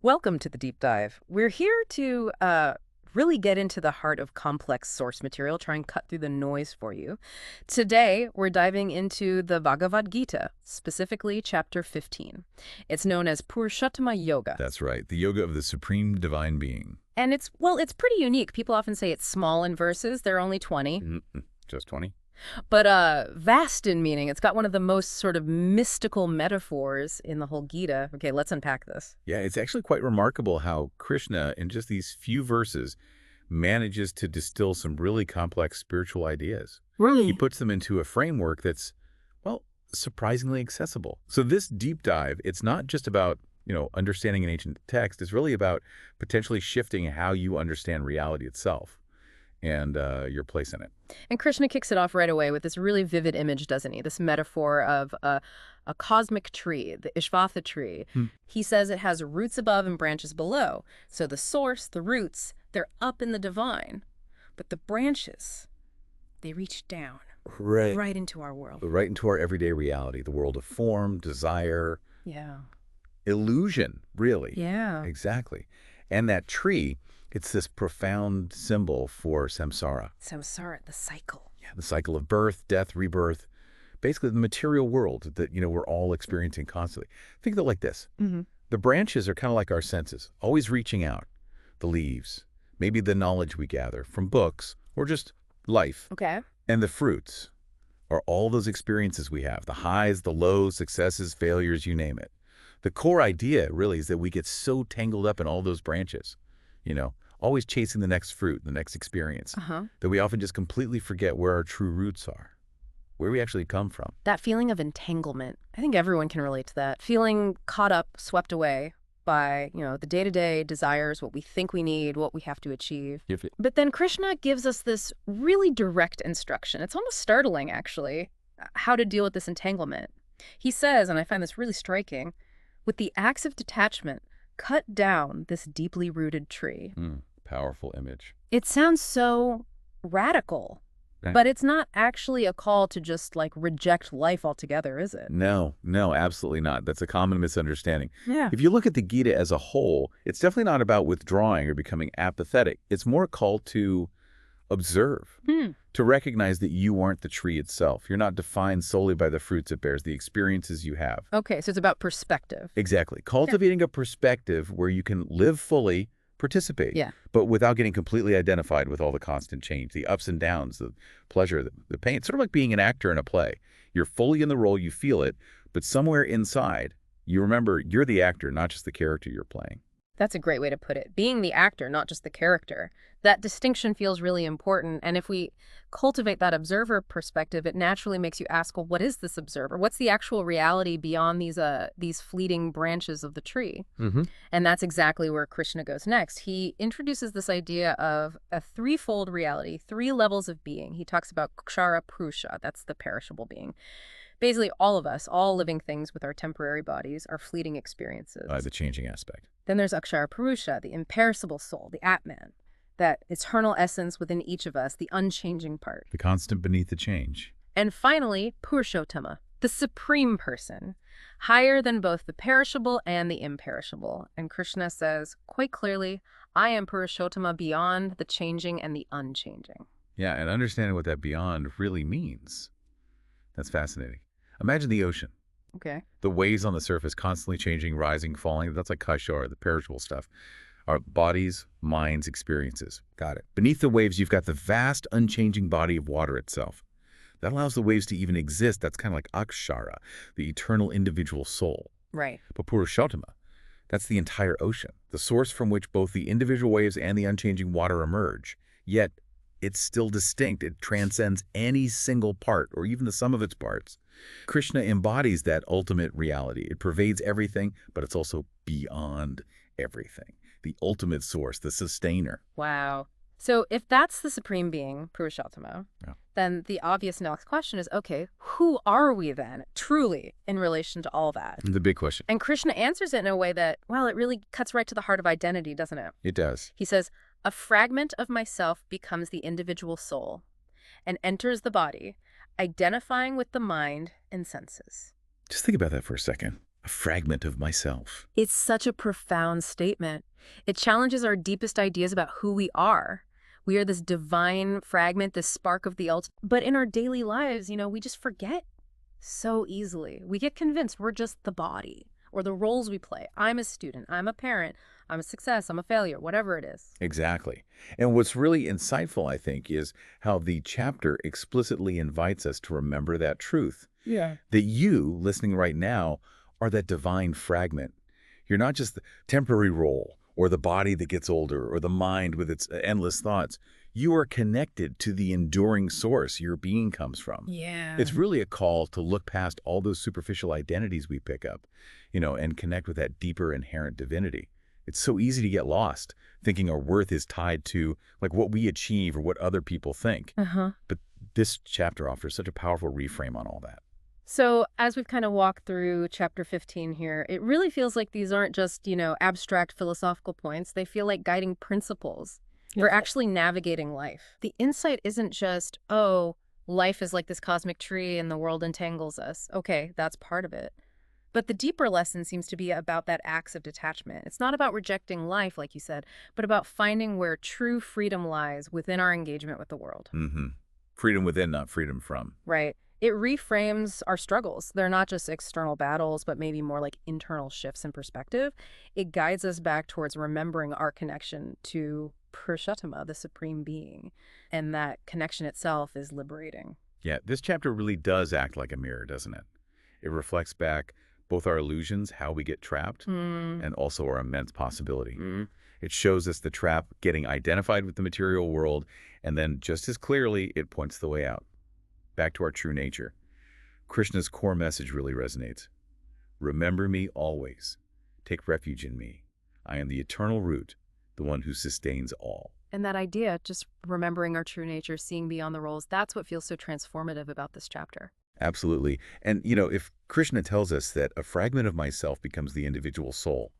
Welcome to the deep dive. We're here to really get into the heart of complex source material, try and cut through the noise for you. Today, we're diving into the Bhagavad Gita, specifically chapter 15. It's known as Purushottama Yoga. That's right, the yoga of the Supreme Divine Being. And it's pretty unique. People often say it's small in verses. There are only 20. Just 20? But vast in meaning. It's got one of the most sort of mystical metaphors in the whole Gita. Okay, let's unpack this. Yeah, it's actually quite remarkable how Krishna, in just these few verses, manages to distill some really complex spiritual ideas. Really? He puts them into a framework that's, well, surprisingly accessible. So this deep dive, it's not just about, understanding an ancient text. It's really about potentially shifting how you understand reality itself and your place in it. And Krishna kicks it off right away with this really vivid image, doesn't he? This metaphor of a cosmic tree, the Ashvattha tree. He says it has roots above and branches below. So the source, the roots, they're up in the divine. But the branches, they reach down. Right into our world. Right into our everyday reality, the world of form, desire, illusion, really. Yeah. Exactly. And that tree, it's this profound symbol for Samsara. Samsara, the cycle. Yeah, the cycle of birth, death, rebirth. Basically, the material world that, we're all experiencing constantly. Think of it like this. The branches are kind of like our senses, always reaching out. The leaves, maybe the knowledge we gather from books or just life. Okay. And the fruits are all those experiences we have, the highs, the lows, successes, failures, you name it. The core idea really is that we get so tangled up in all those branches, always chasing the next fruit, the next experience, that we often just completely forget where our true roots are, where we actually come from. That feeling of entanglement, I think everyone can relate to that. Feeling caught up, swept away by, the day-to-day desires, what we think we need, what we have to achieve. But then Krishna gives us this really direct instruction. It's almost startling, actually, how to deal with this entanglement. He says, and I find this really striking, with the acts of detachment, cut down this deeply rooted tree. Powerful image. It sounds so radical, but it's not actually a call to just reject life altogether, is it? No, absolutely not. That's a common misunderstanding. Yeah. If you look at the Gita as a whole, it's definitely not about withdrawing or becoming apathetic. It's more a call to observe, to recognize that you aren't the tree itself. You're not defined solely by the fruits it bears, the experiences you have. Okay, so it's about perspective. Exactly. Cultivating a perspective where you can live fully, participate, but without getting completely identified with all the constant change, the ups and downs, the pleasure, the pain. It's sort of like being an actor in a play. You're fully in the role, you feel it, but somewhere inside, you remember you're the actor, not just the character you're playing. That's a great way to put it. Being the actor, not just the character. That distinction feels really important. And if we cultivate that observer perspective, it naturally makes you ask, well, what is this observer? What's the actual reality beyond these fleeting branches of the tree? And that's exactly where Krishna goes next. He introduces this idea of a threefold reality, 3 levels of being. He talks about Kshara, Purusha, that's the perishable being. Basically, all of us, all living things with our temporary bodies, are fleeting experiences. The changing aspect. Then there's Akshara Purusha, the imperishable soul, the Atman, that eternal essence within each of us, the unchanging part. The constant beneath the change. And finally, Purushottama, the supreme person, higher than both the perishable and the imperishable. And Krishna says quite clearly, I am Purushottama beyond the changing and the unchanging. Yeah, and understanding what that beyond really means. That's fascinating. Imagine the ocean. Okay. The waves on the surface constantly changing, rising, falling. That's like Kshara, the perishable stuff. Our bodies, minds, experiences. Got it. Beneath the waves, you've got the vast, unchanging body of water itself. That allows the waves to even exist. That's kind of like Akshara, the eternal individual soul. Right. But Purushottama, that's the entire ocean, the source from which both the individual waves and the unchanging water emerge. Yet, it's still distinct. It transcends any single part or even the sum of its parts. Krishna embodies that ultimate reality. It pervades everything, but it's also beyond everything. The ultimate source, the sustainer. Wow. So if that's the supreme being, Purushottama, then the obvious next question is, okay, who are we then, truly, in relation to all that? The big question. And Krishna answers it in a way that, well, it really cuts right to the heart of identity, doesn't it? It does. He says, a fragment of myself becomes the individual soul and enters the body, identifying with the mind and senses. Just think about that for a second. A fragment of myself. It's such a profound statement. It challenges our deepest ideas about who we are. We are this divine fragment, this spark of the ultimate. But in our daily lives, we just forget so easily. We get convinced we're just the body or the roles we play. I'm a student, I'm a parent, I'm a success, I'm a failure, whatever it is. Exactly. And what's really insightful, I think, is how the chapter explicitly invites us to remember that truth. Yeah. That you, listening right now, are that divine fragment. You're not just the temporary role or the body that gets older or the mind with its endless thoughts. You are connected to the enduring source your being comes from. Yeah. It's really a call to look past all those superficial identities we pick up, and connect with that deeper inherent divinity. It's so easy to get lost, thinking our worth is tied to like what we achieve or what other people think. But this chapter offers such a powerful reframe on all that. So as we've kind of walked through chapter 15 here, it really feels like these aren't just, abstract philosophical points. They feel like guiding principles for actually navigating life. The insight isn't just, oh, life is like this cosmic tree and the world entangles us. Okay, that's part of it. But the deeper lesson seems to be about that acts of detachment. It's not about rejecting life, like you said, but about finding where true freedom lies within our engagement with the world. Freedom within, not freedom from. Right. It reframes our struggles. They're not just external battles, but maybe more like internal shifts in perspective. It guides us back towards remembering our connection to Purushottama, the supreme being. And that connection itself is liberating. Yeah, this chapter really does act like a mirror, doesn't it? It reflects back both our illusions, how we get trapped, and also our immense possibility. It shows us the trap getting identified with the material world, and then just as clearly, it points the way out, back to our true nature. Krishna's core message really resonates. Remember me always. Take refuge in me. I am the eternal root, the one who sustains all. And that idea, just remembering our true nature, seeing beyond the roles, that's what feels so transformative about this chapter. Absolutely. And, if Krishna tells us that a fragment of myself becomes the individual soul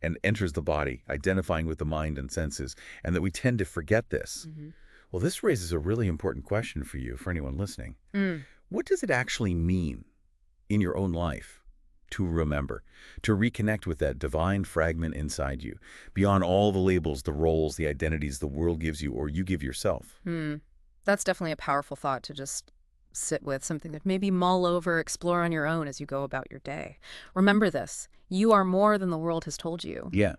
and enters the body, identifying with the mind and senses, and that we tend to forget this, well, this raises a really important question for you, for anyone listening. What does it actually mean in your own life to remember, to reconnect with that divine fragment inside you, beyond all the labels, the roles, the identities the world gives you or you give yourself? That's definitely a powerful thought to just sit with, something that maybe mull over, explore on your own as you go about your day. Remember this, you are more than the world has told you. Yeah.